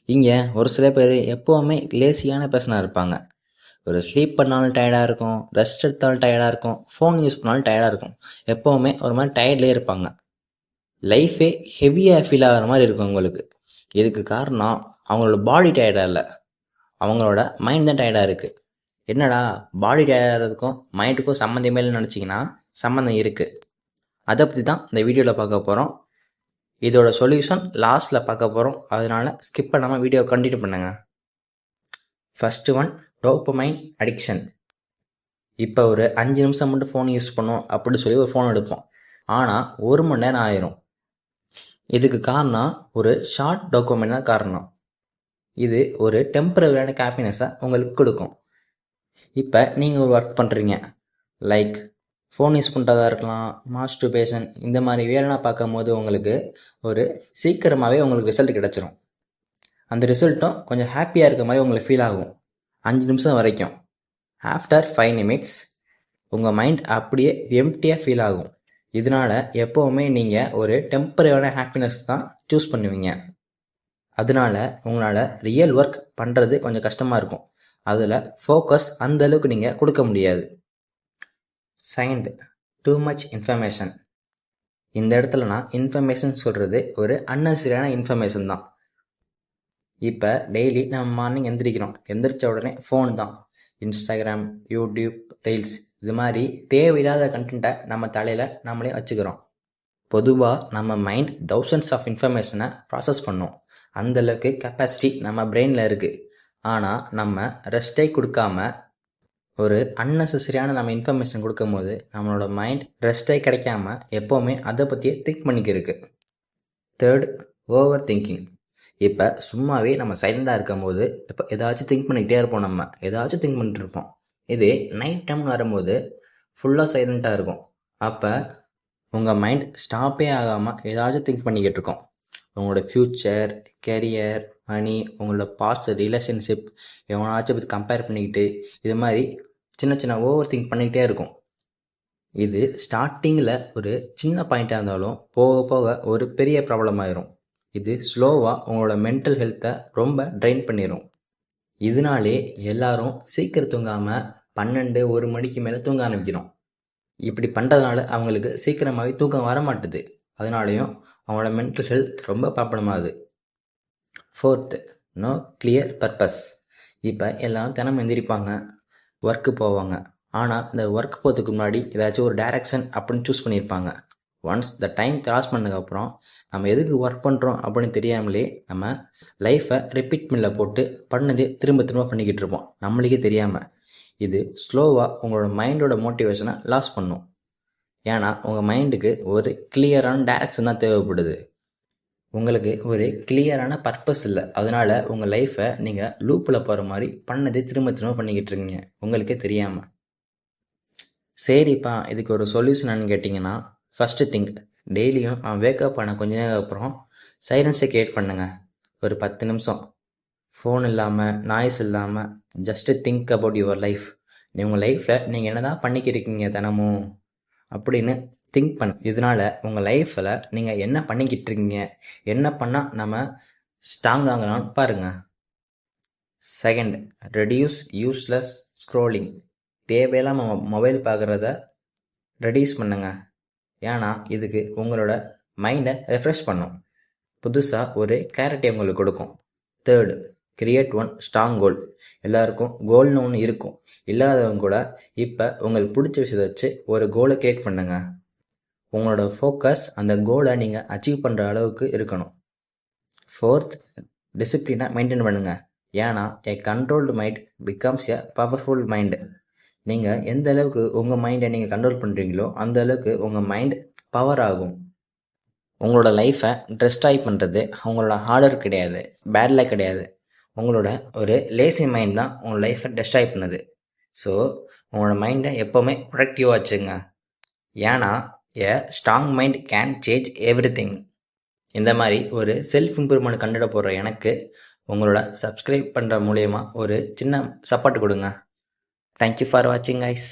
இங்கே ஒரு சில பேர் எப்போவுமே லேசியான பர்சனாக இருப்பாங்க. ஒரு ஸ்லீப் பண்ணாலும் டயர்டாக இருக்கும், ரெஸ்ட் எடுத்தாலும் டயர்டாக இருக்கும், ஃபோன் யூஸ் பண்ணாலும் டயர்டாக இருக்கும். எப்போவுமே ஒரு மாதிரி டயர்ட்லேயே இருப்பாங்க. லைஃபே ஹெவியாக ஃபீல் ஆகிற மாதிரி இருக்கும் அவங்களுக்கு. இதுக்கு காரணம் அவங்களோட பாடி டயர்டாக இல்லை, அவங்களோட மைண்ட் தான் டயர்டாக இருக்குது. என்னடா பாடி டயர்டாகிறதுக்கும் மைண்டுக்கும் சம்மந்தமே இல்லைன்னு நினச்சிங்கன்னா சம்மந்தம் இருக்குது. அதை பற்றி தான் இந்த வீடியோவில் பார்க்க போகிறோம். இதோட சொல்யூஷன் லாஸ்ட்டில் பார்க்க போகிறோம். அதனால் ஸ்கிப் பண்ணாமல் வீடியோ கண்டினியூ பண்ணுங்க. First one, dopamine addiction. இப்போ ஒரு 5 நிமிஷம் மட்டும் ஃபோன் யூஸ் பண்ணோம் அப்படின்னு சொல்லி ஒரு ஃபோன் எடுப்போம். ஆனால் 1 மணி நேரம் ஆயிரும். இதுக்கு காரணம் ஒரு ஷார்ட் டோபமைன் தான் காரணம். இது ஒரு டெம்பரரியான ஹாப்பினஸை உங்களுக்கு கொடுக்கும். இப்போ நீங்கள் ஒரு ஒர்க் பண்ணுறீங்க, லைக் ஃபோன் யூஸ் பண்ணுறதா இருக்கலாம், மாஸ்டர்பேஷன், இந்த மாதிரி வேலைலாம் பார்க்கும்போது உங்களுக்கு ஒரு சீக்கிரமாகவே உங்களுக்கு ரிசல்ட் கிடச்சிரும். அந்த ரிசல்ட்டும் கொஞ்சம் ஹாப்பியாக இருக்க மாதிரி உங்களுக்கு ஃபீல் ஆகும் 5 நிமிஷம் வரைக்கும். ஆஃப்டர் 5 நிமிட்ஸ் உங்கள் மைண்ட் அப்படியே எம்டியாக ஃபீல் ஆகும். இதனால் எப்போவுமே நீங்கள் ஒரு டெம்பரரியான ஹாப்பினஸ் தான் சூஸ் பண்ணுவீங்க. அதனால் உங்களால் ரியல் ஒர்க் பண்ணுறது கொஞ்சம் கஷ்டமாக இருக்கும். அதில் ஃபோக்கஸ் அந்தளவுக்கு நீங்கள் கொடுக்க முடியாது. Second, too much information. இந்த இடத்துல நான் இன்ஃபர்மேஷன் சொல்கிறது ஒரு அன்னெசரியான இன்ஃபர்மேஷன் தான். இப்போ டெய்லி நம்ம மார்னிங் எந்திரிச்ச உடனே ஃபோன் தான். இன்ஸ்டாகிராம், யூடியூப், ரீல்ஸ், இது மாதிரி தேவையில்லாத கண்டென்ட்டை நம்ம தலையில் நம்மளே வச்சுக்கிறோம். பொதுவாக நம்ம மைண்ட் தௌசண்ட்ஸ் ஆஃப் இன்ஃபர்மேஷனை ப்ராசஸ் பண்ணும். அந்தளவுக்கு கெப்பாசிட்டி நம்ம பிரெயினில் இருக்குது. ஆனால் நம்ம ரெஸ்ட்டே கொடுக்காம ஒரு அன்னெசரியான நம்ம இன்ஃபர்மேஷன் கொடுக்கும்போது நம்மளோட மைண்ட் ரெஸ்ட்டே கிடைக்காம எப்போவுமே அதை பற்றியே திங்க் பண்ணிக்கிருக்கு. Third, over thinking. இப்போ சும்மாவே நம்ம சைலண்டாக இருக்கும்போது இப்போ ஏதாச்சும் திங்க் பண்ணிக்கிட்டே இருப்போம். நம்ம ஏதாச்சும் திங்க் பண்ணிட்டு இருப்போம். இதே நைட் டைம்னு வரும்போது ஃபுல்லாக சைலண்ட்டாக இருக்கும். அப்போ உங்கள் மைண்ட் ஸ்டாப்பே ஆகாமல் ஏதாச்சும் திங்க் பண்ணிக்கிட்டு இருக்கோம். உங்களோட ஃப்யூச்சர், கெரியர், மணி, உங்களோட பாஸ்ட் ரிலேஷன்ஷிப், எவனாச்சும் பற்றி கம்பேர் பண்ணிக்கிட்டு இது மாதிரி சின்ன சின்ன ஓவர் திங்க் பண்ணிக்கிட்டே இருக்கும். இது ஸ்டார்டிங்கில் ஒரு சின்ன பாயிண்ட்டாக இருந்தாலும் போக போக ஒரு பெரிய ப்ராப்ளம் ஆயிரும். இது ஸ்லோவாக உங்களோட மென்டல் ஹெல்த்தை ரொம்ப ட்ரைன் பண்ணிடும். இதனாலே எல்லாரும் சீக்கிரம் தூங்காமல் 12, 1 மணிக்கு மேலே தூங்க ஆரம்பிக்கிறோம். இப்படி பண்ணுறதுனால அவங்களுக்கு சீக்கிரமாகவே தூக்கம் வர மாட்டுது. அதனாலையும் அவங்களோட மென்டல் ஹெல்த் ரொம்ப ப்ராப்ளம் ஆகுது. Fourth, no clear purpose. இப்போ எல்லோரும் தினமும் எந்திரிப்பாங்க, ஒர்க்கு போவாங்க. ஆனால் இந்த ஒர்க் போகிறதுக்கு முன்னாடி ஏதாச்சும் ஒரு டைரக்ஷன் அப்படின்னு சூஸ் பண்ணியிருப்பாங்க. ஒன்ஸ் த டைம் கிராஸ் பண்ணதுக்கப்புறம் நம்ம எதுக்கு ஒர்க் பண்ணுறோம் அப்படின்னு தெரியாமலே நம்ம லைஃப்பை ரிப்பீட் மில்ல போட்டு பண்ணதே திரும்ப திரும்ப பண்ணிக்கிட்டு இருப்போம் நம்மளுக்கே தெரியாமல். இது ஸ்லோவாக உங்களோட மைண்டோட மோட்டிவேஷனை லாஸ் பண்ணும். ஏன்னா உங்கள் மைண்டுக்கு ஒரு கிளியரான டைரக்ஷன் தான் தேவைப்படுது. உங்களுக்கு ஒரு கிளியரான பர்பஸ் இல்லை. அதனால் உங்கள் லைஃப்பை நீங்கள் லூப்பில் போகிற மாதிரி பண்ணதே திரும்ப திரும்ப பண்ணிக்கிட்டு இருக்கீங்க உங்களுக்கே தெரியாமல். சரிப்பா, இதுக்கு ஒரு சொல்யூஷன் கேட்டிங்கன்னா, ஃபஸ்ட்டு திங்க். டெய்லியும் நான் வேக்கப் ஆன கொஞ்ச நேரம் அப்புறம் சைலன்ஸை க்ரியேட் பண்ணுங்கள். ஒரு 10 நிமிஷம் ஃபோன் இல்லாமல், நாய்ஸ் இல்லாமல், just think about your life. உங்கள் லைஃப்பில் நீங்கள் என்ன தான் பண்ணிக்கிருக்கீங்க தினமும் அப்படின்னு திங்க் பண்ண. இதனால் உங்கள் லைஃப்பில் நீங்கள் என்ன பண்ணிக்கிட்டு இருக்கீங்க, என்ன பண்ணால் நம்ம ஸ்ட்ராங் ஆகலாம்னு பாருங்கள். Second, reduce useless scrolling. தேவையில்லாமல் மொபைல் பார்க்குறத ரெடியூஸ் பண்ணுங்க. ஏன்னா இதுக்கு உங்களோட மைண்டை ரெஃப்ரெஷ் பண்ணும், புதுசாக ஒரு கிளாரிட்டி உங்களுக்கு கொடுக்கும். தேர்டு, கிரியேட் ஒன் ஸ்ட்ராங் கோல். எல்லாருக்கும் கோல்னு ஒன்று இருக்கும். இல்லாதவங்க கூட இப்போ உங்களுக்கு பிடிச்ச விஷயத்தை வச்சு ஒரு கோலை கிரியேட் பண்ணுங்க. உங்களோட ஃபோக்கஸ் அந்த கோலை நீங்கள் அச்சீவ் பண்ணுற அளவுக்கு இருக்கணும். ஃபோர்த், டிசிப்ளினை மெயின்டைன் பண்ணுங்கள். ஏன்னா a controlled mind becomes a powerful mind. நீங்கள் எந்த அளவுக்கு உங்கள் மைண்டை நீங்கள் கண்ட்ரோல் பண்ணுறீங்களோ அந்த அளவுக்கு உங்கள் மைண்ட் பவர் ஆகும். உங்களோட லைஃப்பை டெஸ்ட்ராய் பண்ணுறது அவங்களோட ஹார்டர் கிடையாது, பேட்ல கிடையாது. உங்களோட ஒரு லேசி மைண்ட் தான் உங்கள் லைஃப்பை டெஸ்ட்ராய் பண்ணுது. ஸோ உங்களோட மைண்டை எப்போவுமே ப்ரொடக்டிவாக வச்சுங்க. ஏன்னா எ strong mind can change every thing. இந்த மாதிரி ஒரு செல்ஃப் இம்ப்ரூவ்மெண்ட் கண்டுட போகிற எனக்கு உங்களோட சப்ஸ்கிரைப் பண்ணுற மூலயமா ஒரு சின்ன சப்போர்ட் கொடுங்க. தேங்க்யூ ஃபார் வாட்சிங் கைஸ்.